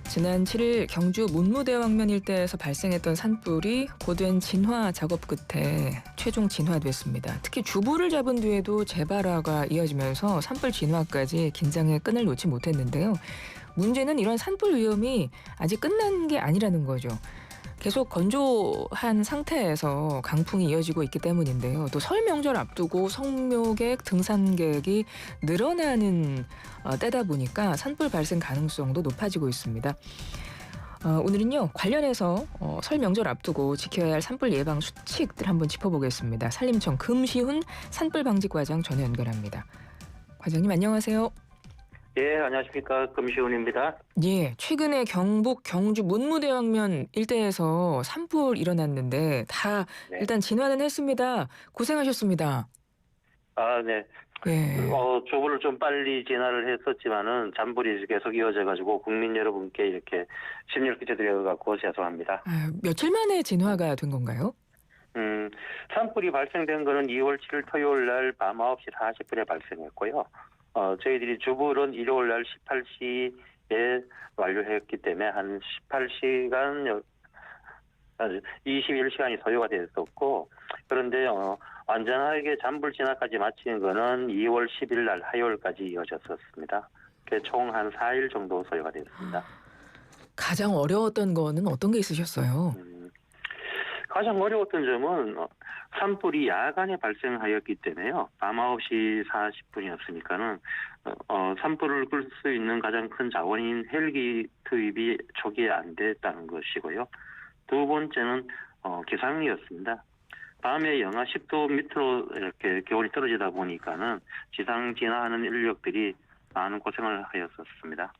지난 7일 경주 문무대왕면 일대에서 발생했던 산불이 고된 진화 작업 끝에 최종 진화됐습니다. 특히 주부를 잡은 뒤에도 재발화가 이어지면서 산불 진화까지 긴장의 끈을 놓지 못했는데요. 문제는 이런 산불 위험이 아직 끝난 게 아니라는 거죠. 계속 건조한 상태에서 강풍이 이어지고 있기 때문인데요. 또 설 명절 앞두고 성묘객, 등산객이 늘어나는 때다 보니까 산불 발생 가능성도 높아지고 있습니다. 오늘은요, 관련해서 설 명절 앞두고 지켜야 할 산불 예방 수칙들 한번 짚어보겠습니다. 산림청 금시훈 산불방지과장 전화 연결합니다. 과장님 안녕하세요. 예, 안녕하십니까. 금시훈입니다. 예, 최근에 경북 경주 문무대왕면 일대에서 산불 일어났는데 다 네. 일단 진화는 했습니다. 고생하셨습니다. 아, 네. 예. 조부를 좀 빨리 진화를 했었지만은 잔불이 계속 이어져가지고 국민 여러분께 이렇게 심려를 끼쳐드려갖고 죄송합니다. 며칠 만에 진화가 된 건가요? 산불이 발생된 거는 2월 7일 토요일 날 밤 9시 40분에 발생했고요. 저희들이 주불은 일요일 날 18시에 완료했기 때문에 한 18시간, 21시간이 소요가 됐었고, 그런데 완전하게 잔불 진화까지 마치는 거는 2월 10일 날 화요일까지 이어졌었습니다. 총 한 4일 정도 소요가 됐습니다. 가장 어려웠던 거는 어떤 게 있으셨어요? 가장 어려웠던 점은 산불이 야간에 발생하였기 때문에요. 밤 9시 40분이었으니까는 산불을 끌 수 있는 가장 큰 자원인 헬기 투입이 초기에 안 됐다는 것이고요. 두 번째는 기상이었습니다. 밤에 영하 10도 밑으로 이렇게 기온이 떨어지다 보니까는 지상 진화하는 인력들이 많은 고생을 하였었습니다.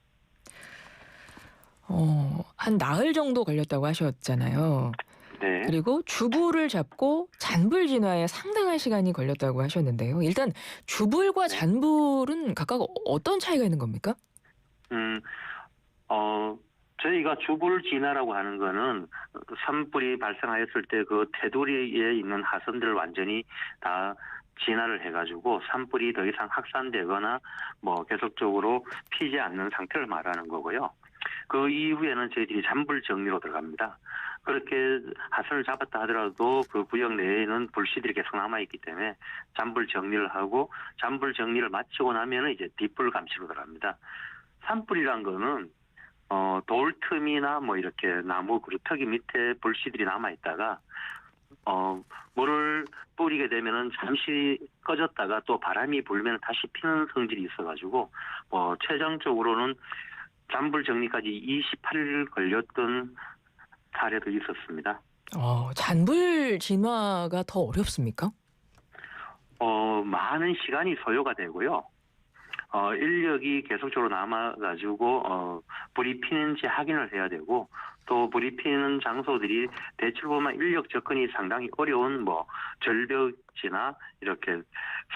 한 나흘 정도 걸렸다고 하셨잖아요. 네. 그리고 주불을 잡고 잔불 진화에 상당한 시간이 걸렸다고 하셨는데요. 일단 주불과 잔불은 각각 어떤 차이가 있는 겁니까? 저희가 주불 진화라고 하는 거는 산불이 발생하였을 때 그 테두리에 있는 하선들을 완전히 다 진화를 해가지고 산불이 더 이상 확산되거나 계속적으로 피지 않는 상태를 말하는 거고요. 그 이후에는 저희들이 잔불 정리로 들어갑니다. 그렇게 하선을 잡았다 하더라도 그 구역 내에는 불씨들이 계속 남아있기 때문에 잔불 정리를 하고 잔불 정리를 마치고 나면은 이제 뒷불 감시로 들어갑니다. 산불이란 거는 돌 틈이나 이렇게 나무 그루터기 밑에 불씨들이 남아있다가 물을 뿌리게 되면은 잠시 꺼졌다가 또 바람이 불면 다시 피는 성질이 있어가지고 최종적으로는 잔불 정리까지 28일 걸렸던 사례도 있었습니다. 잔불 진화가 더 어렵습니까? 많은 시간이 소요가 되고요. 인력이 계속적으로 남아가지고 불이 피는지 확인을 해야 되고 또 불이 피는 장소들이 대체로 보면 인력 접근이 상당히 어려운 절벽지나 이렇게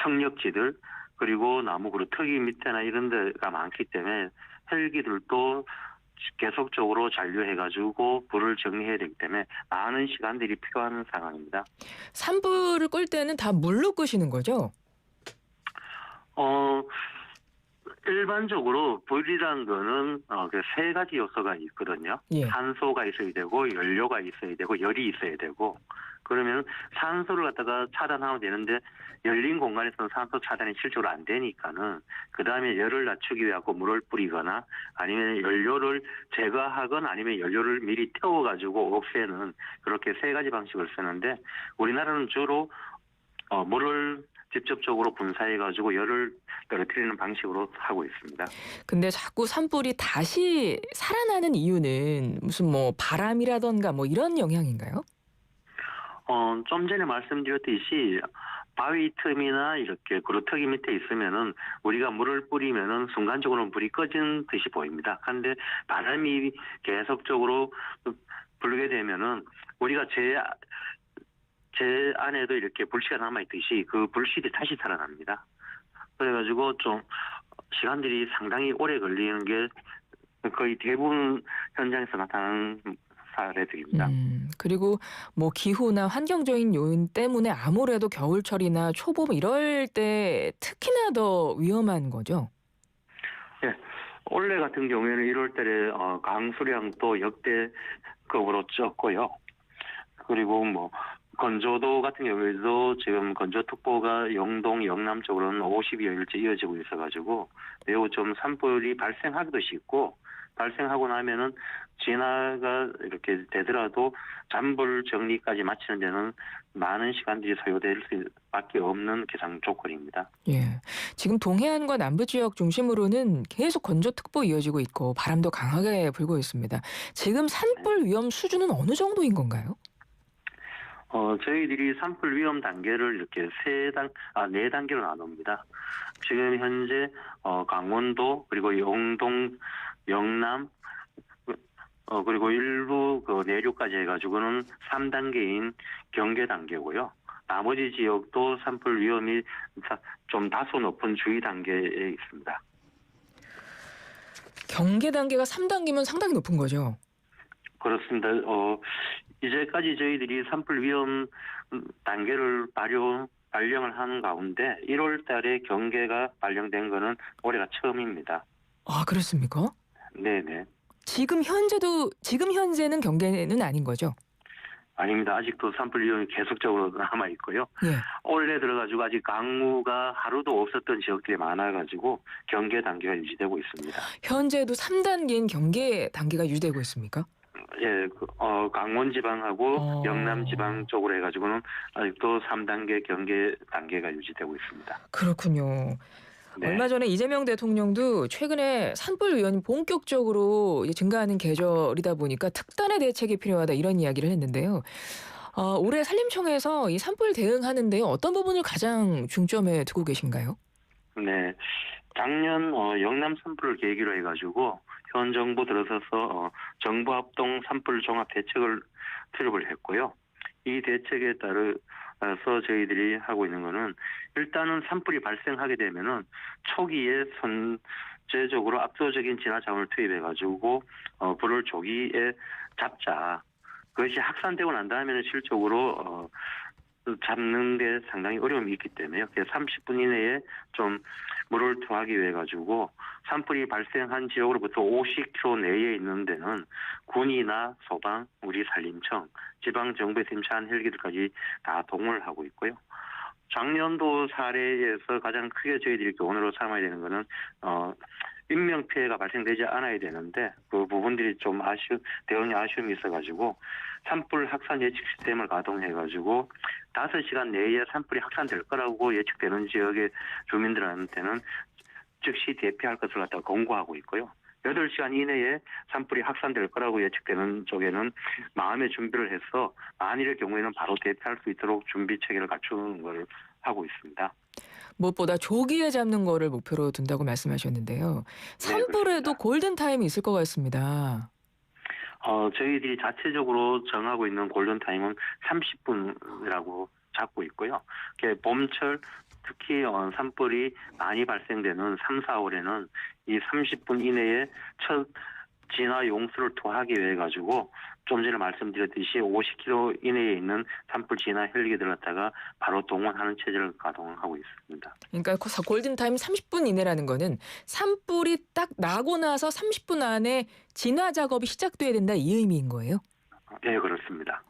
성역지들 그리고 나무 그루터기 밑에나 이런 데가 많기 때문에 헬기들도 계속적으로 잔류해가지고 불을 정리해야 되기 때문에 많은 시간들이 필요한 상황입니다. 산불을 끌 때는 다 물로 끄시는 거죠? 일반적으로 불이라는 거는 세 가지 요소가 있거든요. 예. 산소가 있어야 되고 연료가 있어야 되고 열이 있어야 되고 그러면 산소를 갖다가 차단하면 되는데 열린 공간에서는 산소 차단이 실제로 안 되니까는 그 다음에 열을 낮추기 위해 물을 뿌리거나 아니면 연료를 제거하거나 아니면 연료를 미리 태워가지고 없애는 그렇게 세 가지 방식을 쓰는데 우리나라는 주로 물을 직접적으로 분사해가지고 열을 떨어뜨리는 방식으로 하고 있습니다. 근데 자꾸 산불이 다시 살아나는 이유는 무슨 바람이라던가 이런 영향인가요? 좀 전에 말씀드렸듯이 바위 틈이나 이렇게 그루터기 밑에 있으면은 우리가 물을 뿌리면은 순간적으로 불이 꺼진 듯이 보입니다. 그런데 바람이 계속적으로 불게 되면은 우리가 제 안에도 이렇게 불씨가 남아있듯이 그 불씨들이 다시 살아납니다. 그래가지고 좀 시간들이 상당히 오래 걸리는 게 거의 대부분 현장에서 나타나는 사례들입니다. 그리고 기후나 환경적인 요인 때문에 아무래도 겨울철이나 초봄 이럴 때 특히나 더 위험한 거죠? 네. 올해 같은 경우에는 1월 달에 강수량도 역대급으로 적고요. 그리고 뭐 건조도 같은 경우에도 지금 건조특보가 영동, 영남 쪽으로는 50여일째 이어지고 있어가지고 매우 좀 산불이 발생하기도 쉽고 발생하고 나면은 진화가 이렇게 되더라도 잔불 정리까지 마치는 데는 많은 시간들이 소요될 수밖에 없는 기상 조건입니다. 예. 지금 동해안과 남부 지역 중심으로는 계속 건조특보 이어지고 있고 바람도 강하게 불고 있습니다. 지금 산불 위험 수준은 어느 정도인 건가요? 저희들이 산불 위험 단계를 이렇게 네 단계로 나눕니다. 지금 현재 강원도 그리고 영동, 영남 그리고 일부 그 내륙까지 해가지고는 3단계인 경계 단계고요. 나머지 지역도 산불 위험이 좀 다소 높은 주의 단계에 있습니다. 경계 단계가 3단계면 상당히 높은 거죠. 그렇습니다. 이제까지 저희들이 산불 위험 단계를 발령을 하는 가운데 1월 달에 경계가 발령된 거는 올해가 처음입니다. 아, 그렇습니까? 네네. 지금 현재는 경계는 아닌 거죠? 아닙니다. 아직도 산불 위험이 계속적으로 남아 있고요. 예. 올해 들어가지고 아직 강우가 하루도 없었던 지역들이 많아가지고 경계 단계가 유지되고 있습니다. 현재도 3단계인 경계 단계가 유지되고 있습니까? 예, 강원 지방하고 어. 영남 지방 쪽으로 해가지고는 아직도 3단계 경계 단계가 유지되고 있습니다. 그렇군요. 네. 얼마 전에 이재명 대통령도 최근에 산불 위험이 본격적으로 이제 증가하는 계절이다 보니까 특단의 대책이 필요하다 이런 이야기를 했는데요. 올해 산림청에서 이 산불 대응하는데 어떤 부분을 가장 중점에 두고 계신가요? 네. 작년 영남 산불을 계기로 해가지고 현 정부 들어서서 정부 합동 산불 종합 대책을 수립을 했고요. 이 대책에 따라서 저희들이 하고 있는 거는 일단은 산불이 발생하게 되면은 초기에 선제적으로 압도적인 진화 자원을 투입해가지고 불을 조기에 잡자. 그것이 확산되고 난 다음에는 실적으로 잡는 데 상당히 어려움이 있기 때문에요. 그래서 30분 이내에 좀 물을 투하하기 위해 가지고 산불이 발생한 지역으로부터 50km 내에 있는 데는 군이나 소방, 우리 산림청, 지방 정부에서 임차한 헬기들까지 다 동원을 하고 있고요. 작년도 사례에서 가장 크게 저희들이 교훈으로 삼아야 되는 거는 인명 피해가 발생되지 않아야 되는데 그 부분들이 좀 대응에 아쉬움이 있어가지고 산불 확산 예측 시스템을 가동해가지고 5시간 내에 산불이 확산될 거라고 예측되는 지역의 주민들한테는 즉시 대피할 것을 갖다 권고하고 있고요. 8시간 이내에 산불이 확산될 거라고 예측되는 쪽에는 마음의 준비를 해서 만일의 경우에는 바로 대피할 수 있도록 준비 체계를 갖추는 걸 하고 있습니다. 무엇보다 조기에 잡는 거를 목표로 둔다고 말씀하셨는데요. 산불에도 그렇습니다. 골든타임이 있을 것 같습니다. 저희들이 자체적으로 정하고 있는 골든타임은 30분이라고 잡고 있고요. 봄철 특히 산불이 많이 발생되는 3, 4월에는 이 30분 이내에 첫 진화 용수를 투하하기 위해 가지고 좀 전에 말씀드렸듯이 50km 이내에 있는 산불 진화 헬기들을 갖다가 바로 동원하는 체제를 가동하고 있습니다. 그러니까 골든타임 30분 이내라는 거는 산불이 딱 나고 나서 30분 안에 진화 작업이 시작돼야 된다 이 의미인 거예요? 네, 그렇습니다.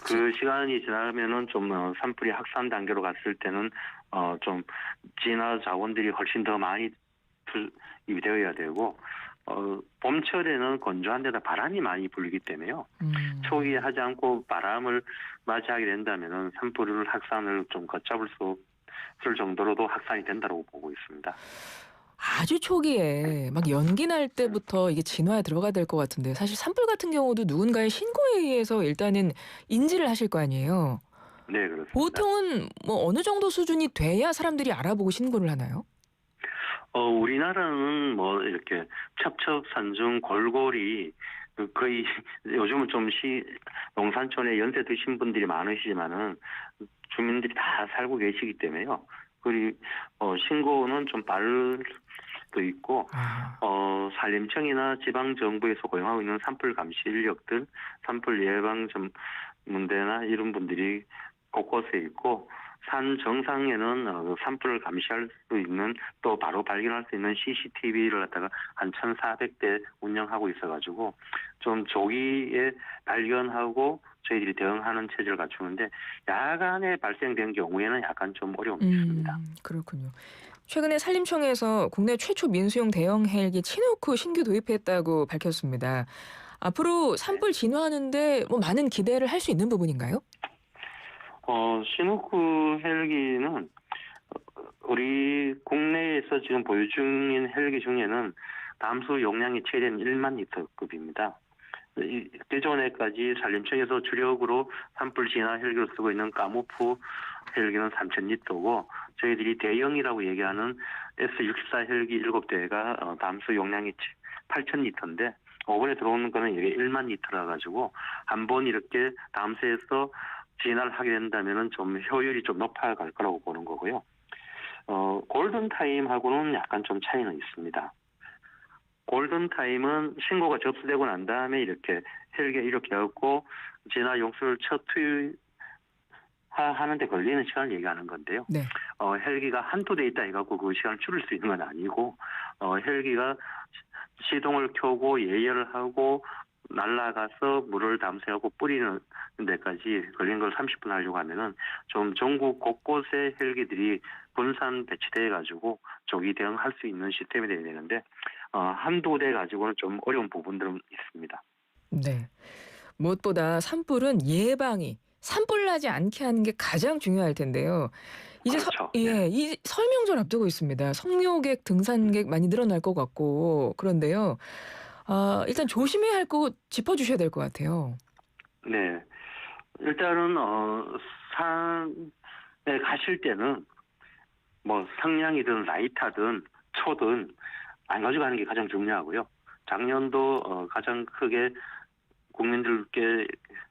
그 시간이 지나면은 좀 산불이 확산 단계로 갔을 때는 좀 진화 자원들이 훨씬 더 많이 투입이 되어야 되고 봄철에는 건조한 데다 바람이 많이 불기 때문에요. 초기에 하지 않고 바람을 맞이하게 된다면은 산불 확산을 좀 걷잡을 수 없을 정도로도 확산이 된다고 보고 있습니다. 아주 초기에 막 연기 날 때부터 이게 진화에 들어가야 될 것 같은데 사실 산불 같은 경우도 누군가의 신고에 의해서 일단은 인지를 하실 거 아니에요. 네, 그렇습니다. 보통은 뭐 어느 정도 수준이 돼야 사람들이 알아보고 신고를 하나요? 우리나라는 뭐 이렇게 첩첩산중 골고리 거의 요즘은 좀 농산촌에 연세 드신 분들이 많으시지만은 주민들이 다 살고 계시기 때문에요. 그리고 신고는 좀 빠를 수도 있고 산림청이나 지방 정부에서 고용하고 있는 산불 감시 인력들, 산불 예방 전문대나 이런 분들이 곳곳에 있고 산 정상에는 산불을 감시할 수 있는 또 바로 발견할 수 있는 CCTV를 갖다가 한 1,400대 운영하고 있어가지고 좀 조기에 발견하고 저희들이 대응하는 체제를 갖추는데 야간에 발생된 경우에는 약간 좀 어려움이 있습니다. 그렇군요. 최근에 산림청에서 국내 최초 민수용 대형 헬기 치누크 신규 도입했다고 밝혔습니다. 앞으로 산불 진화하는데 뭐 많은 기대를 할 수 있는 부분인가요? 시누크 헬기는 우리 국내에서 지금 보유 중인 헬기 중에는 담수 용량이 최대 1만 리터급입니다. 기존에까지 산림청에서 주력으로 산불 진화 헬기를 쓰고 있는 까무프 헬기는 3,000리터고 저희들이 대형이라고 얘기하는 S64 헬기 7대가 담수 용량이 8,000리터인데 이번에 들어오는 거는 이게 1만 리터라 가지고 한번 이렇게 담수에서 진화를 하게 된다면은 좀 효율이 좀 높아갈 거라고 보는 거고요. 골든타임하고는 약간 좀 차이는 있습니다. 골든타임은 신고가 접수되고 난 다음에 이렇게 헬기에 이렇게 갖고 진화 용수를 첫 투입하는데 걸리는 시간을 얘기하는 건데요. 네. 헬기가 한두 대 있다 해갖고 그 시간을 줄일 수 있는 건 아니고 헬기가 시동을 켜고 예열을 하고 날아가서 물을 담수하고 뿌리는 데까지 걸린 걸 30분 하려고 하면은 좀 전국 곳곳에 헬기들이 분산 배치돼 가지고 조기 대응할 수 있는 시스템이 돼야 되는데 한두 대 가지고는 좀 어려운 부분들은 있습니다. 네. 무엇보다 산불은 예방이 산불 나지 않게 하는 게 가장 중요할 텐데요. 이제 그렇죠. 이 설명절 앞두고 있습니다. 성묘객, 등산객 많이 늘어날 것 같고 그런데요. 일단 조심해야 할 거 짚어주셔야 될 것 같아요. 네. 일단은 산에 가실 때는 뭐 상량이든 라이터든 초든 안 가져가는 게 가장 중요하고요. 작년도 가장 크게 국민들께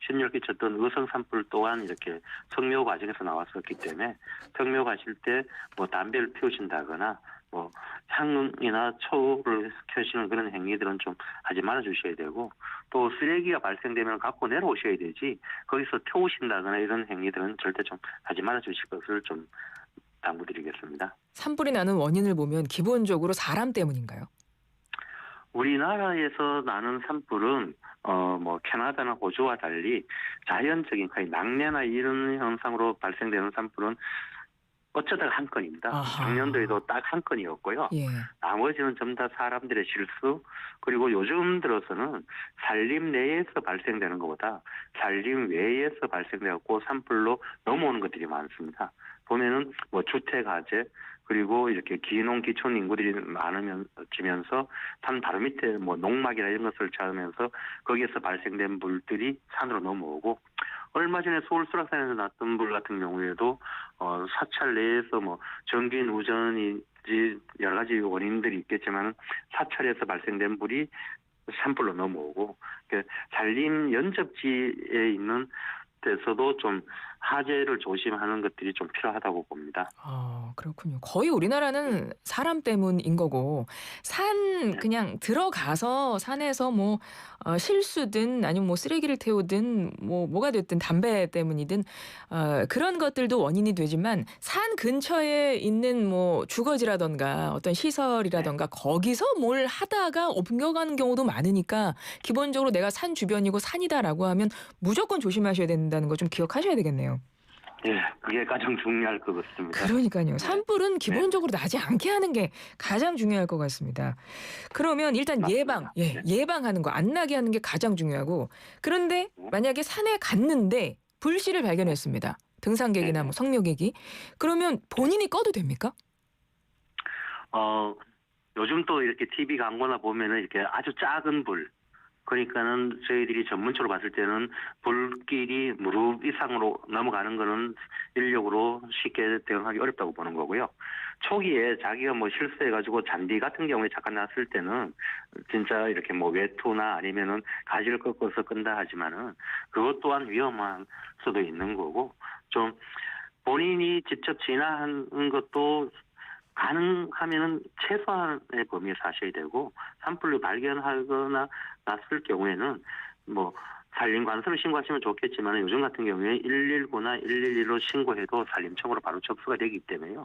심려를 끼쳤던 의성 산불 또한 이렇게 성묘 과정에서 나왔었기 때문에 성묘 가실 때 뭐 담배를 피우신다거나 뭐 향이나 초를 켜시는 그런 행위들은 좀 하지 말아 주셔야 되고 또 쓰레기가 발생되면 갖고 내려오셔야 되지 거기서 태우신다거나 이런 행위들은 절대 좀 하지 말아 주실 것을 좀 당부드리겠습니다. 산불이 나는 원인을 보면 기본적으로 사람 때문인가요? 우리나라에서 나는 산불은 뭐 캐나다나 호주와 달리 자연적인 거의 낙뢰나 이런 현상으로 발생되는 산불은 어쩌다가 한 건입니다. 아하. 작년도에도 딱 한 건이었고요. 예. 나머지는 전부 다 사람들의 실수 그리고 요즘 들어서는 산림 내에서 발생되는 것보다 산림 외에서 발생되고 산불로 넘어오는 것들이 많습니다. 보면은 뭐 주택 화재 그리고 이렇게 기농 기촌 인구들이 많아지면서 산 바로 밑에 뭐 농막이나 이런 것을 찾으면서 거기에서 발생된 불들이 산으로 넘어오고 얼마 전에 서울 수락산에서 났던 불 같은 경우에도 사찰 내에서 뭐 전기 누전이지 여러 가지 원인들이 있겠지만 사찰에서 발생된 불이 산불로 넘어오고 산림 연접지에 있는 데서도 좀 화재를 조심하는 것들이 좀 필요하다고 봅니다. 그렇군요. 거의 우리나라는 사람 때문인 거고 산 그냥 들어가서 산에서 뭐 실수든 아니면 뭐 쓰레기를 태우든 뭐가 됐든 담배 때문이든 그런 것들도 원인이 되지만 산 근처에 있는 뭐 주거지라던가 어떤 시설이라던가 거기서 뭘 하다가 옮겨가는 경우도 많으니까 기본적으로 내가 산 주변이고 산이다라고 하면 무조건 조심하셔야 된다는 거 좀 기억하셔야 되겠네요. 예, 그게 가장 중요할 것 같습니다. 그러니까요. 산불은 기본적으로 나지 않게 하는 게 가장 중요할 것 같습니다. 그러면 일단 맞습니다. 예방하는 거, 안 나게 하는 게 가장 중요하고 그런데 만약에 산에 갔는데 불씨를 발견했습니다. 등산객이나 뭐 성묘객이. 그러면 본인이 꺼도 됩니까? 요즘 또 이렇게 TV 광고나 보면은 이렇게 아주 작은 불, 그러니까는 저희들이 전문적으로 봤을 때는 불길이 무릎 이상으로 넘어가는 거는 인력으로 쉽게 대응하기 어렵다고 보는 거고요. 초기에 자기가 뭐 실수해가지고 잔디 같은 경우에 잠깐 났을 때는 진짜 이렇게 뭐 외투나 아니면은 가지를 꺾어서 끈다 하지만은 그것 또한 위험한 수도 있는 거고 좀 본인이 직접 진화하는 것도 가능하면은 최소한의 범위에서 하셔야 되고 산불을 발견하거나 났을 경우에는 뭐 산림관서로 신고하시면 좋겠지만 요즘 같은 경우에 119나 112로 신고해도 산림청으로 바로 접수가 되기 때문에요.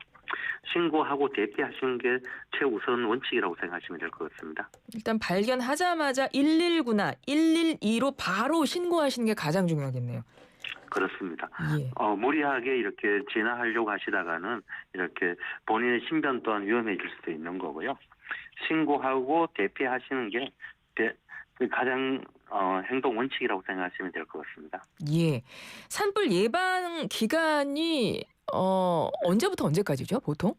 신고하고 대피하시는 게 최우선 원칙이라고 생각하시면 될 것 같습니다. 일단 발견하자마자 119나 112로 바로 신고하시는 게 가장 중요하겠네요. 그렇습니다. 예. 무리하게 이렇게 진화하려고 하시다가는 이렇게 본인의 신변 또한 위험해질 수도 있는 거고요. 신고하고 대피하시는 게 가장 행동 원칙이라고 생각하시면 될 것 같습니다. 예. 산불 예방 기간이 언제부터 언제까지죠, 보통?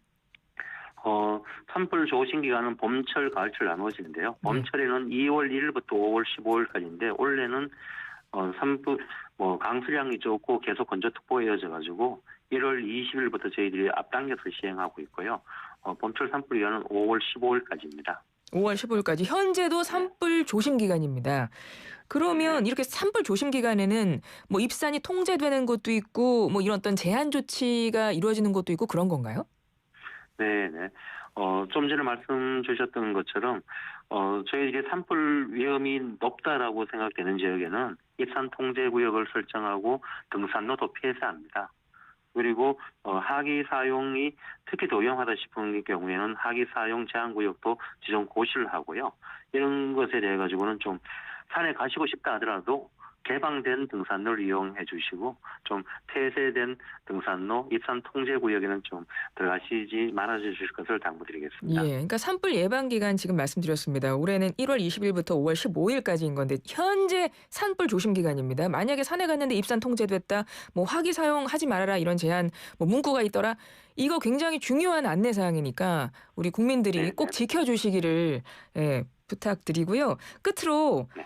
산불 조심 기간은 봄철, 가을철 나누어지는데요. 네. 봄철에는 2월 1일부터 5월 15일까지인데 올해는 산불 강수량이 적고 계속 건조특보가 이어져가지고 1월 20일부터 저희들이 앞당겨서 시행하고 있고요. 봄철 산불 기간은 5월 15일까지입니다. 5월 15일까지 현재도 산불 조심 기간입니다. 그러면 이렇게 산불 조심 기간에는 뭐 입산이 통제되는 것도 있고 뭐 이런 어떤 제한 조치가 이루어지는 것도 있고 그런 건가요? 네네. 좀 전에 말씀 주셨던 것처럼 저희들이 산불 위험이 높다라고 생각되는 지역에는 입산 통제 구역을 설정하고 등산로도 폐쇄합니다. 그리고 하기 사용이 특히 더 위험하다 싶은 경우에는 하기 사용 제한 구역도 지정 고시를 하고요. 이런 것에 대해 가지고는 좀 산에 가시고 싶다 하더라도 개방된 등산로를 이용해 주시고 좀 폐쇄된 등산로, 입산 통제 구역에는 좀 들어가시지 말아 주실 것을 당부드리겠습니다. 예. 그러니까 산불 예방 기간 지금 말씀드렸습니다. 올해는 1월 20일부터 5월 15일까지인 건데 현재 산불 조심 기간입니다. 만약에 산에 갔는데 입산 통제됐다, 뭐 화기 사용하지 말아라 이런 제한 뭐 문구가 있더라. 이거 굉장히 중요한 안내 사항이니까 우리 국민들이 네, 꼭 지켜주시기를 부탁드리고요. 끝으로 네.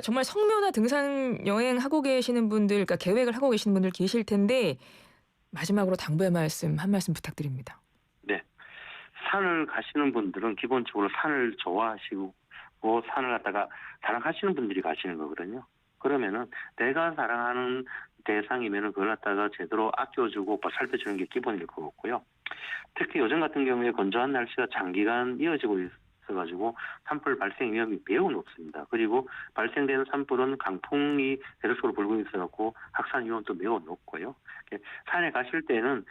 정말 성묘나 등산 여행하고 계시는 분들, 그러니까 계획을 하고 계시는 분들 계실 텐데 마지막으로 당부의 말씀 한 말씀 부탁드립니다. 네. 산을 가시는 분들은 기본적으로 산을 좋아하시고 산을 갖다가 사랑하시는 분들이 가시는 거거든요. 그러면은 내가 사랑하는 대상이면은 그걸 갖다가 제대로 아껴주고 살펴주는 게 기본일 것 같고요. 특히 요즘 같은 경우에 건조한 날씨가 장기간 이어지고 있어가지고 산불 발생 위험이 매우 높습니다. 그리고 발생되는 산불은 강풍이 대륙적으로 불고 있어갖고 확산 위험도 매우 높고요. 산에 가실 때는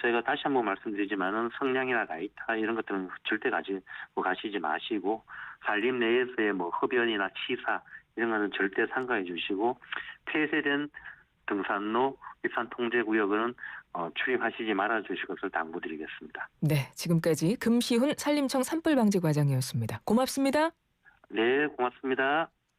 저희가 다시 한번 말씀드리지만은 성냥이나 라이터 이런 것들은 절대 가시지 마시고 산림 내에서의 뭐 흡연이나 치사 이런 거는 절대 삼가해 주시고 폐쇄된 등산로, 입산 통제 구역은 출입하시지 말아 주실 것을 당부드리겠습니다. 네, 지금까지 금시훈 산림청 산불방지과장이었습니다. 고맙습니다. 네, 고맙습니다.